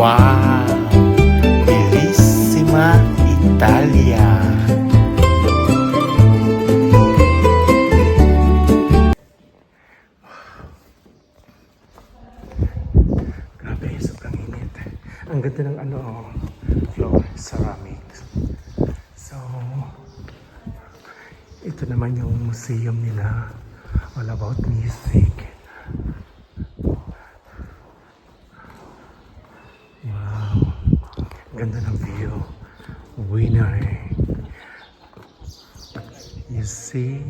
Wow! Bellissima Italia! Grabe, sobrang init. Ang ganda ng floor, ceramics. So, ito naman yung museum nila. All about music. Wow. Ganda ng view. Winner. You see?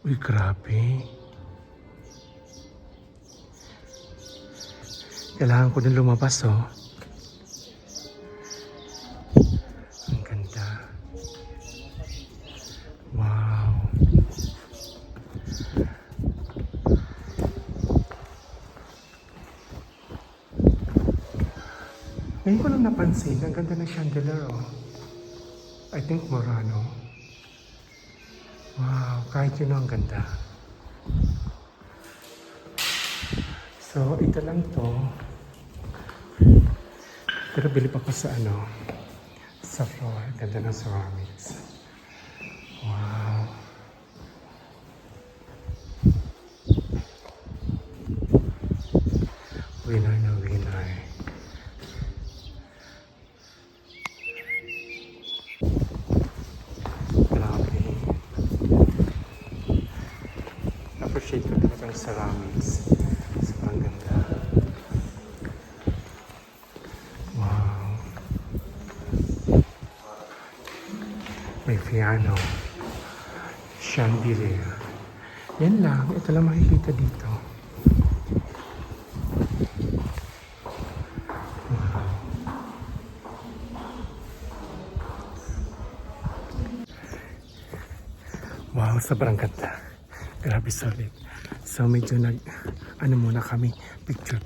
Uy, grabe. Kailangan ko din lumabas, oh. Ang ganda. Wow. Ngayon ko lang napansin, ang ganda ng chandelier, oh. I think Murano. Wow, kahit yun ang ganda. So, ito lang to. Pero bilib ako sa sa floor. Ganda ng ceramics. Wow. Winner na winner. Grabe. Appreciate ko talaga ang ceramics. Sobrang ganda. Wow. May piano. Chandelier. Yan lang. Ito lang makikita dito. Wow, sobrang ganda. Grabe solid. So medyo muna kami, picture.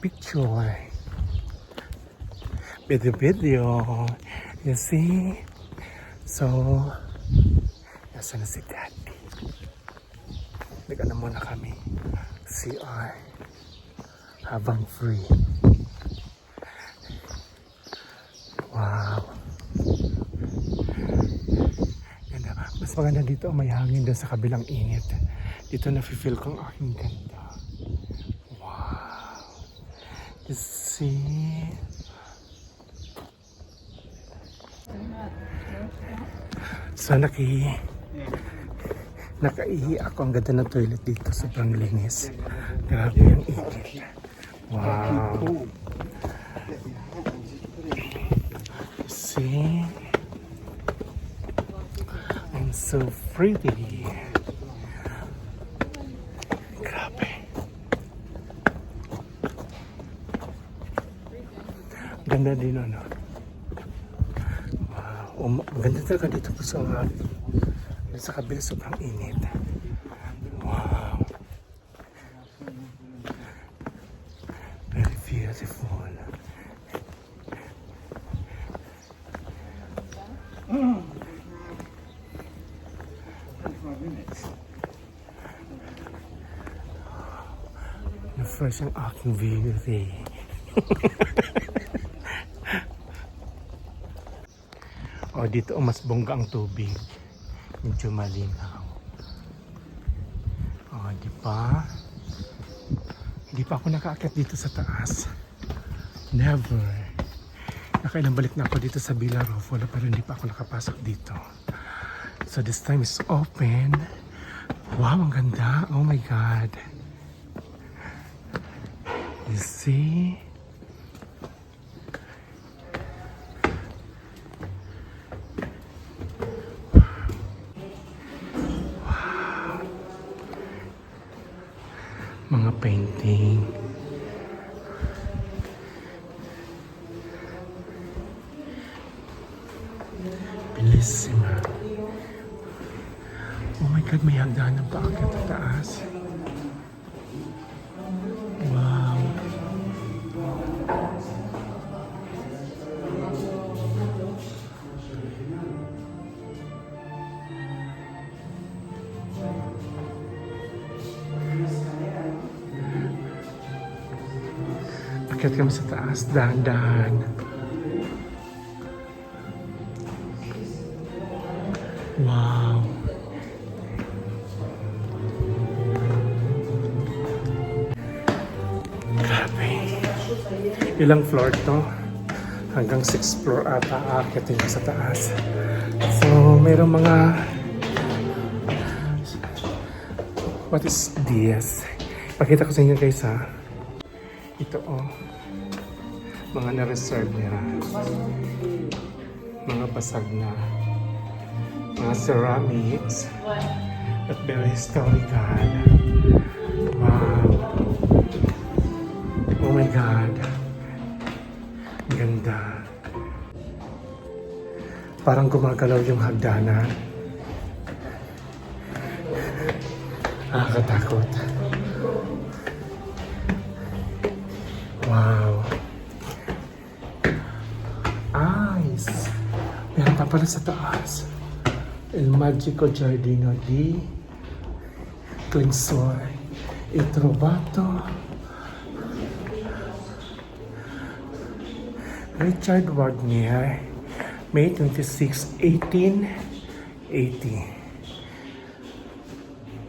Video. You see? So, nasa na si Daddy? Muna kami. CR. Habang free. Wow. Mas maganda dito, may hangin doon sa kabilang init. Dito na-feel ko ang aking ganda. Wow. You see? So nakaihi ako. Ang ganda ng toilet dito. Sobrang linis. Grabe yung init. Wow. You see? I'm so pretty. Grabe. Ganda din Wow. Ganda talaga dito po sa kabila, sobrang init. Wow. Very beautiful. Na-fresh ang aking beauty. O, dito mas bongga ang tubig. Medyo malinaw. O, di ba? Hindi pa ako nakaakyat dito sa taas. Never. Nakailang balik na ako dito sa Villarof. Wala pa rin, hindi pa ako nakapasok dito. So this time is open. Wow, ang ganda. Oh my God. You see? Wow. Mga painting. Bellissima. Oh my God, may hagdanan pa akit sa taas. Wow. Aakyat kami sa taas, dahan-dahan. Wow. Grabe. Ilang floor to? Hanggang 6th floor ata aakyat din sa taas. So, mayroong mga... What is this? Pakita ko sa inyo guys ha. Ito oh. Mga na-reserve niya. Mga basag na. Mga ceramics. At very historical. Wow. Oh my God. Ganda. Parang gumagalaw yung hagdanan. Nakakatakot. Wow. Ice. Meron pa pala sa taas. El Magico Giardino di Clinsor. Il Trovato. Richard Wagner. May 26, 1880.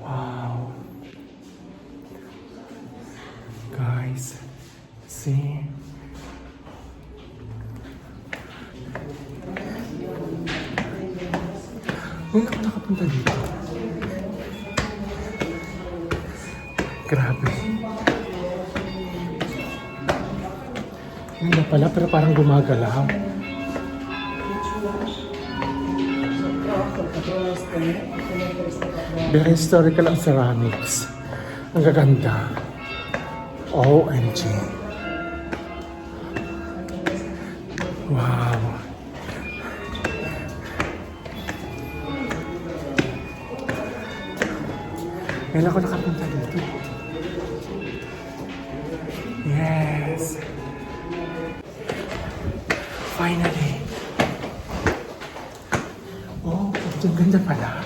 Wow. Guys, see? Ngayon ako nakapunta dito. Grabe. Ganda pala, pero parang gumagalaw. Very historical ang ceramics. Ang gaganda. OMG. Wow. Ngayon ako nakapunta dito. Yes. Finally. Oh, ang ganda pala.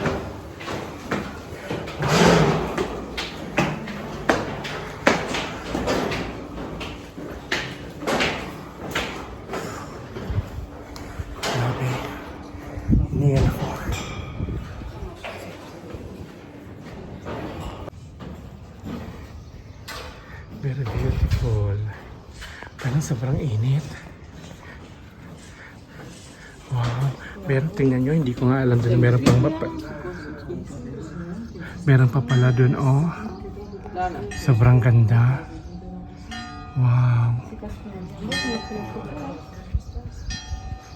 Grabe. Hiniyan ako. Very beautiful. Parang sobrang init. Wow. Pero tingnan nyo, hindi ko nga alam din meron pang meron pa pala dun, oh. Sobrang ganda. Wow.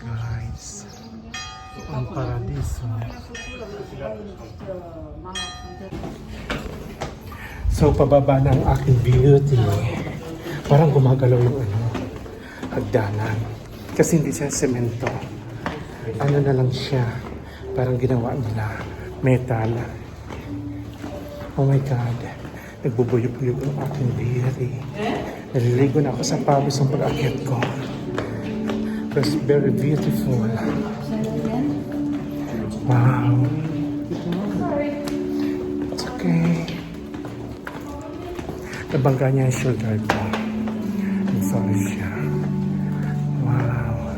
Guys. Ang paradiso. So, pababa na ang aking beauty. Parang gumagalaw yung hagdanan. Kasi hindi siya semento. Ano na lang siya. Parang ginawa nila. Metal. Oh my God. Nagbubuyog-buyog ang aking beauty. Naliligo na ako sa pawis ng pag-akyat ko. It's very beautiful. Wow. It's okay. Nabangga niya yung shoulder ko. I'm sorry siya. Wow.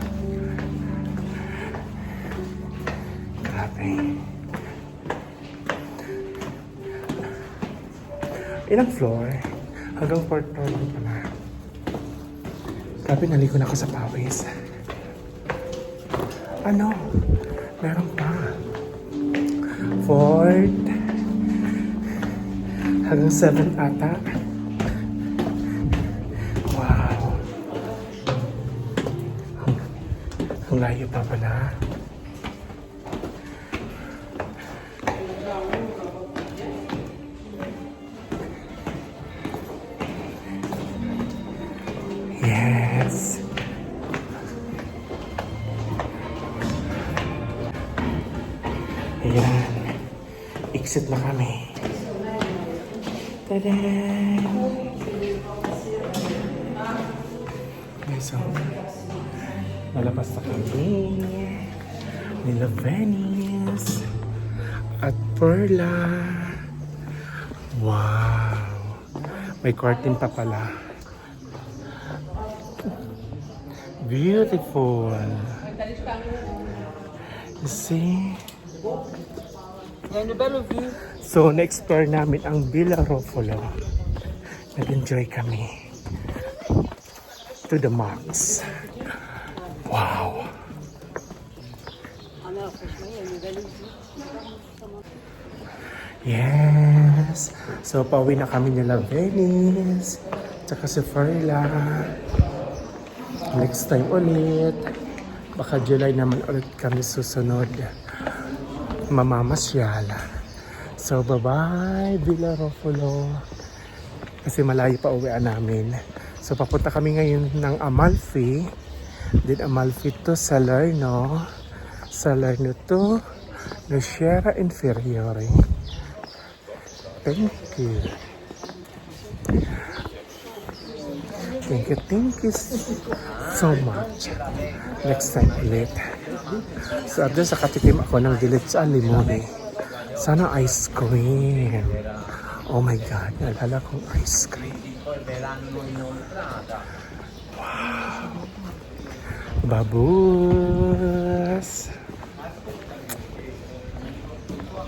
Grabe. Ilang floor? Hanggang 4th floor lang pala. Grabe, naligo na ako sa pawis. Ano? Meron pa. 4th. Hanggang 7th ata. Wow. Ang layo pa pala. Yes. Ayan. Exit na kami. Tada! Okay, so, lalabas na kami nila Venice at Perla. Wow! May curtain pa pala. Beautiful. You see? So, na-explore namin ang Villa Ruffolo. Nag-enjoy kami. To the max. Wow. Yes. So, pauwi na kami nila Venice. Tsaka si Farla. Next time ulit. Baka July naman ulit kami susunod. Mamamasyal. So, bye-bye, Villa Ruffolo. Kasi malayo pa uwian namin. So, papunta kami ngayon ng Amalfi. Then Amalfi to Salerno. Salerno to Nocera Inferiore. Thank you. Thank you so much. Next time ulit. So, abdo sa katikim ako ng Village sa Limone. Sana ice cream. Oh my God, naalala kong ice cream. Wow. Babus.